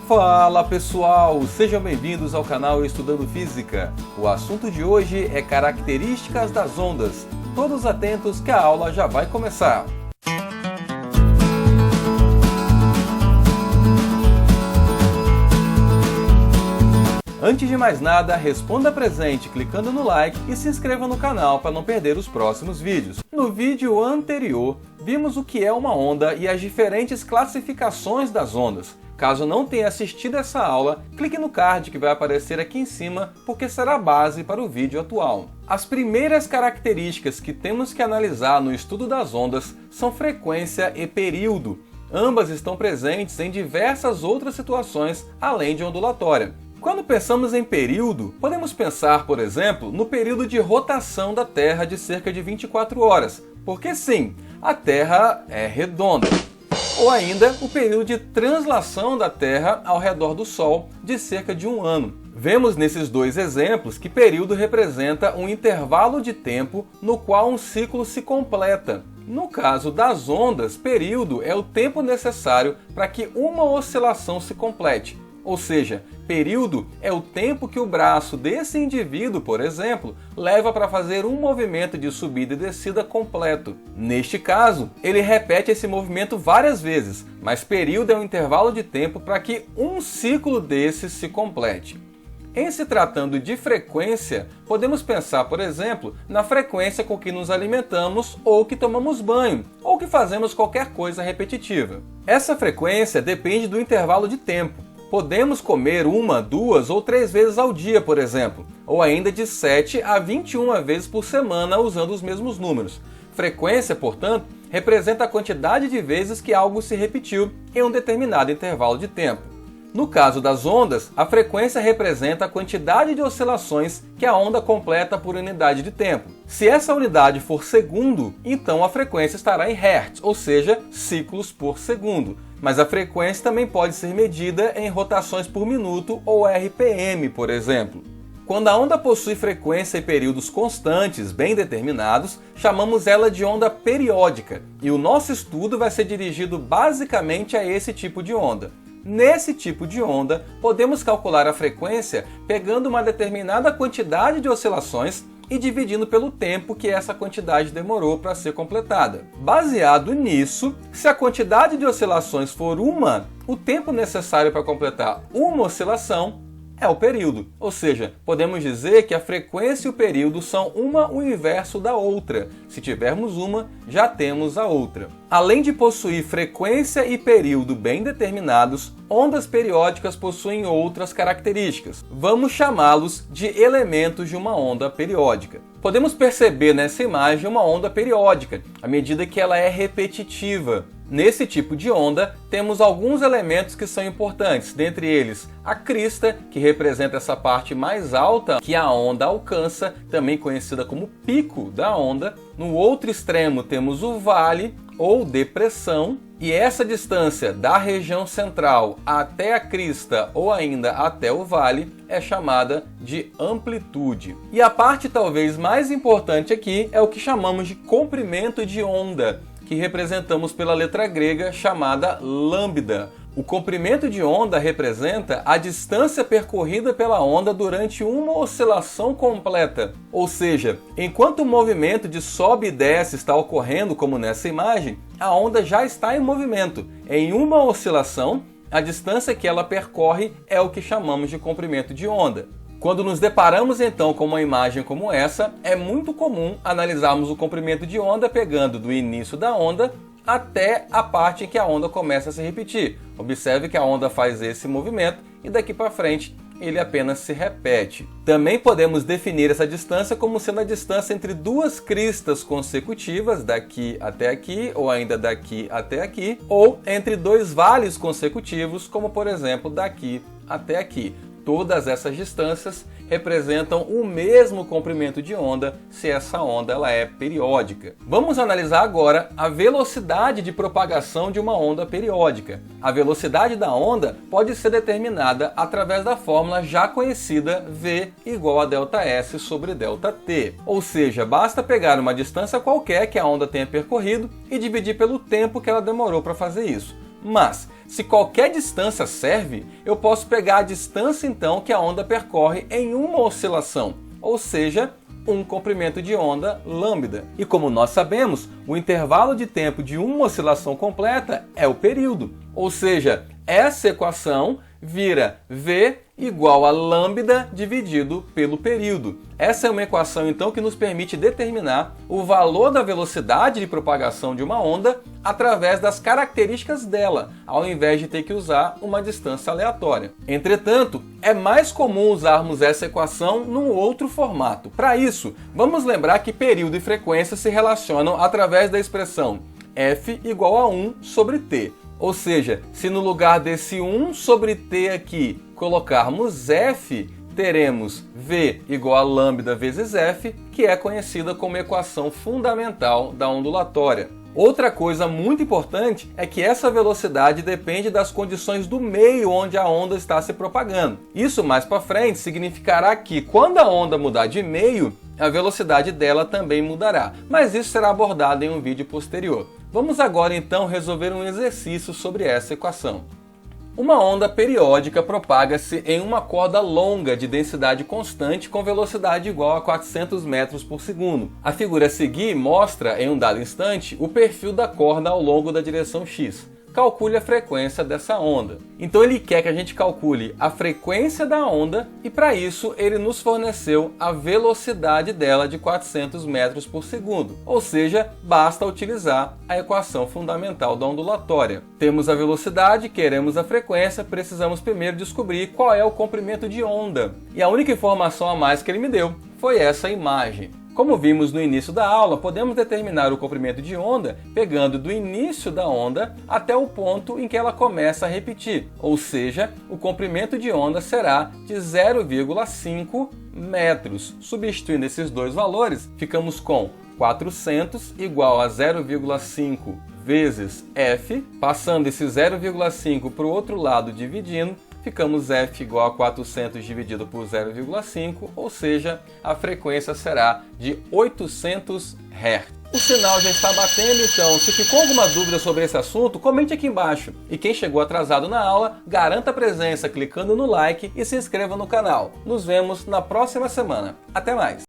Fala pessoal, sejam bem-vindos ao canal Estudando Física. O assunto de hoje é características das ondas. Todos atentos que a aula já vai começar. Antes de mais nada, responda presente clicando no like e se inscreva no canal para não perder os próximos vídeos. No vídeo anterior, vimos o que é uma onda e as diferentes classificações das ondas. Caso não tenha assistido essa aula, clique no card que vai aparecer aqui em cima, porque será a base para o vídeo atual. As primeiras características que temos que analisar no estudo das ondas são frequência e período. Ambas estão presentes em diversas outras situações, além de ondulatória. Quando pensamos em período, podemos pensar, por exemplo, no período de rotação da Terra de cerca de 24 horas, porque sim, a Terra é redonda. Ou ainda o período de translação da Terra ao redor do Sol de cerca de 1 ano. Vemos nesses dois exemplos que período representa um intervalo de tempo no qual um ciclo se completa. No caso das ondas, período é o tempo necessário para que uma oscilação se complete. Ou seja, período é o tempo que o braço desse indivíduo, por exemplo, leva para fazer um movimento de subida e descida completo. Neste caso, ele repete esse movimento várias vezes, mas período é um intervalo de tempo para que um ciclo desses se complete. Em se tratando de frequência, podemos pensar, por exemplo, na frequência com que nos alimentamos ou que tomamos banho, ou que fazemos qualquer coisa repetitiva. Essa frequência depende do intervalo de tempo. Podemos comer 1, 2 ou 3 vezes ao dia, por exemplo, ou ainda de 7 a 21 vezes por semana usando os mesmos números. Frequência, portanto, representa a quantidade de vezes que algo se repetiu em um determinado intervalo de tempo. No caso das ondas, a frequência representa a quantidade de oscilações que a onda completa por unidade de tempo. Se essa unidade for segundo, então a frequência estará em Hertz, ou seja, ciclos por segundo. Mas a frequência também pode ser medida em rotações por minuto ou RPM, por exemplo. Quando a onda possui frequência e períodos constantes, bem determinados, chamamos ela de onda periódica, e o nosso estudo vai ser dirigido basicamente a esse tipo de onda. Nesse tipo de onda, podemos calcular a frequência pegando uma determinada quantidade de oscilações e dividindo pelo tempo que essa quantidade demorou para ser completada. Baseado nisso, se a quantidade de oscilações for 1, o tempo necessário para completar uma oscilação é o período. Ou seja, podemos dizer que a frequência e o período são uma o inverso da outra. Se tivermos uma, já temos a outra. Além de possuir frequência e período bem determinados, ondas periódicas possuem outras características. Vamos chamá-los de elementos de uma onda periódica. Podemos perceber nessa imagem uma onda periódica, à medida que ela é repetitiva. Nesse tipo de onda, temos alguns elementos que são importantes, dentre eles a crista, que representa essa parte mais alta que a onda alcança, também conhecida como pico da onda. No outro extremo temos o vale ou depressão, e essa distância da região central até a crista ou ainda até o vale é chamada de amplitude. E a parte talvez mais importante aqui é o que chamamos de comprimento de onda, que representamos pela letra grega chamada lambda. O comprimento de onda representa a distância percorrida pela onda durante uma oscilação completa. Ou seja, enquanto o movimento de sobe e desce está ocorrendo, como nessa imagem, a onda já está em movimento. Em uma oscilação, a distância que ela percorre é o que chamamos de comprimento de onda. Quando nos deparamos então com uma imagem como essa, é muito comum analisarmos o comprimento de onda pegando do início da onda até a parte em que a onda começa a se repetir. Observe que a onda faz esse movimento e daqui para frente ele apenas se repete. Também podemos definir essa distância como sendo a distância entre duas cristas consecutivas, daqui até aqui, ou ainda daqui até aqui, ou entre dois vales consecutivos, como por exemplo daqui até aqui. Todas essas distâncias representam o mesmo comprimento de onda se essa onda ela é periódica. Vamos analisar agora a velocidade de propagação de uma onda periódica. A velocidade da onda pode ser determinada através da fórmula já conhecida V igual a ΔS sobre ΔT. Ou seja, basta pegar uma distância qualquer que a onda tenha percorrido e dividir pelo tempo que ela demorou para fazer isso. Mas, se qualquer distância serve, eu posso pegar a distância então que a onda percorre em uma oscilação, ou seja, um comprimento de onda lambda. E como nós sabemos, o intervalo de tempo de uma oscilação completa é o período, ou seja, essa equação vira V igual a lambda dividido pelo período. Essa é uma equação então que nos permite determinar o valor da velocidade de propagação de uma onda através das características dela, ao invés de ter que usar uma distância aleatória. Entretanto, é mais comum usarmos essa equação num outro formato. Para isso, vamos lembrar que período e frequência se relacionam através da expressão F igual a 1 sobre T. Ou seja, se no lugar desse 1 sobre T aqui colocarmos F, teremos V igual a lambda vezes F, que é conhecida como equação fundamental da ondulatória. Outra coisa muito importante é que essa velocidade depende das condições do meio onde a onda está se propagando. Isso mais para frente significará que quando a onda mudar de meio, a velocidade dela também mudará, mas isso será abordado em um vídeo posterior. Vamos agora então resolver um exercício sobre essa equação. Uma onda periódica propaga-se em uma corda longa de densidade constante com velocidade igual a 400 metros por segundo. A figura a seguir mostra, em um dado instante, o perfil da corda ao longo da direção x. Calcule a frequência dessa onda. Então ele quer que a gente calcule a frequência da onda e para isso ele nos forneceu a velocidade dela de 400 metros por segundo. Ou seja, basta utilizar a equação fundamental da ondulatória. Temos a velocidade, queremos a frequência, precisamos primeiro descobrir qual é o comprimento de onda. E a única informação a mais que ele me deu foi essa imagem. Como vimos no início da aula, podemos determinar o comprimento de onda pegando do início da onda até o ponto em que ela começa a repetir, ou seja, o comprimento de onda será de 0,5 metros. Substituindo esses dois valores, ficamos com 400 igual a 0,5 vezes F, passando esse 0,5 para o outro lado dividindo, ficamos F igual a 400 dividido por 0,5, ou seja, a frequência será de 800 Hz. O sinal já está batendo, então se ficou alguma dúvida sobre esse assunto, comente aqui embaixo. E quem chegou atrasado na aula, garanta a presença clicando no like e se inscreva no canal. Nos vemos na próxima semana. Até mais!